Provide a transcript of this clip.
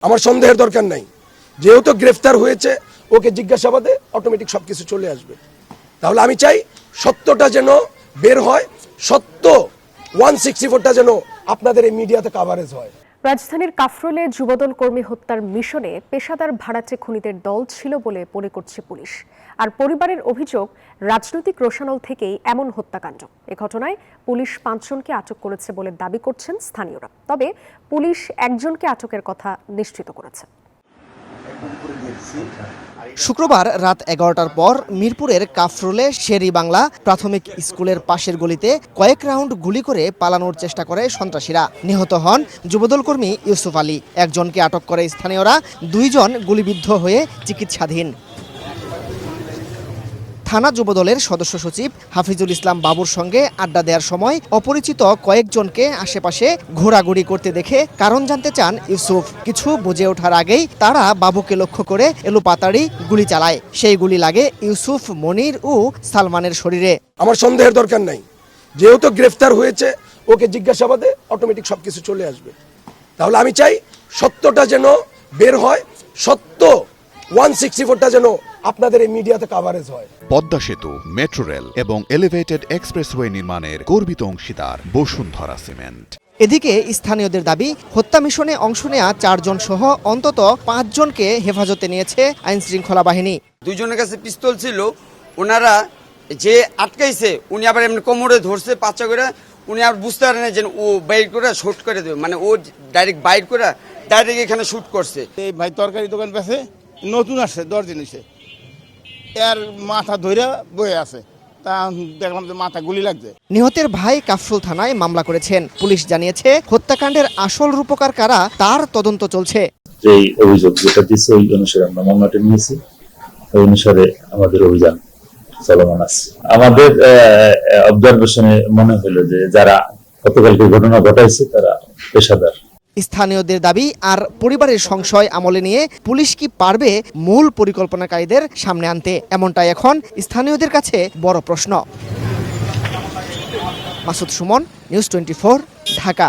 আমার সন্দেহের দরকার নাই, যেহেতু গ্রেফতার হয়েছে ওকে জিজ্ঞাসাবাদে অটোমেটিক সবকিছু চলে আসবে। তাহলে আমি চাই সত্যটা যেন বের হয়, সত্য 164টা যেন আপনাদের এই মিডিয়াতে কাভারেজ হয়। রাজধানীর কাফরুলে যুবদল কর্মী হত্যার মিশনে পেশাদার ভাড়াটে খুনিদের দল ছিল বলে মনে করছে পুলিশ। আর পরিবারের অভিযোগ, রাজনৈতিক রোষানল থেকেই এমন হত্যাকাণ্ড। এ ঘটনায় পুলিশ 5 জনকে আটক করেছে বলে দাবি করছেন স্থানীয়রা। তবে পুলিশ একজনকে আটকের কথা নিশ্চিত করেছে। শুক্রবার রাত 11টার পর মিরপুরের কাফরুলে শেরি বাংলা প্রাথমিক স্কুলের পাশের গলিতে কয়েক রাউন্ড গুলি করে পালানোর চেষ্টা করে সন্ত্রাসীরা। নিহত হন যুবদল কর্মী ইউসুফ আলী। একজনকে আটক করে স্থানীয়রা, 2 জন গুলিবিদ্ধ হয়ে চিকিৎসাধীন। থানা যুবদলের সদস্য সচিব হাফিজুল ইসলাম বাবুর সঙ্গে আড্ডা দেওয়ার সময় অপরিচিত কয়েকজনকে আশেপাশে ঘোরাঘুরি করতে দেখে কারণ জানতে চান ইউসুফ। কিছু বুঝে ওঠার আগেই তারা বাবুকে লক্ষ্য করে এলোপাতাড়ি গুলি চালায়। সেই গুলি লাগে ইউসুফ, মনির ও সালমানের শরীরে। আমার সন্দেহের দরকার নাই, যেহেতু গ্রেফতার হয়েছে ওকে জিজ্ঞাসাবাদে অটোমেটিক সবকিছু চলে আসবে। তাহলে আমি চাই সত্যটা যেন বের হয়, সত্য 164টা যেন আপনাদের এই মিডিয়াতে কাভারেজ হয়। পদ্মা সেতু, মেট্রো রেল এবং এলিভেটেড এক্সপ্রেসওয়ে নির্মাণের গর্বিত অংশীদার বসুন্ধরা সিমেন্ট। এদিকে স্থানীয়দের দাবি, হত্যা মিশনে অংশ নেয়া 4 জন সহ অন্তত 5 জনকে হেফাজতে নিয়েছে আইনশৃঙ্খলা বাহিনী। 2 জনের কাছে পিস্তল ছিল, ওনারা যে আটকাইছে উনি আবার এমনি কোমরে ধরছে পাচ্চা করে, উনি আর বুঝতে পারে না যে ও বাইর করে শুট করে দেবে, মানে ও ডাইরেক্ট বাইর করে ডাইরেক্ট এখানে শুট করছে। এই ভাই তরকারি দোকান পেছে, নতুন আসছে 10 দিন হয়েছে, এর মাথা ধরে বয়ে আছে, তা দেখলাম যে মাথা গুলি লাগছে। নিহতের ভাই কাফরুল থানায় মামলা করেছেন। পুলিশ জানিয়েছে হত্যাকাণ্ডের আসল রূপকার কারা তার তদন্ত চলছে। এই অভিযোগ যেটা দিচ্ছে ওই অনুসারে আমরা মামলাটা নিয়েছি, ওই অনুসারে আমাদের অভিযান চলমান আছে। আমাদের অবজারভেশনে মনে হলো যে যারা গতকালকে ঘটনা ঘটাইছে তারা পেশাদার। স্থানীয়দের দাবি আর পরিবারের সংশয় আমলে নিয়ে পুলিশ কি পারবে মূল পরিকল্পনাকারীদের সামনে আনতে, এমনটাই এখন স্থানীয়দের কাছে বড় প্রশ্ন। মাসুদ সুমন, নিউজ 24, ঢাকা।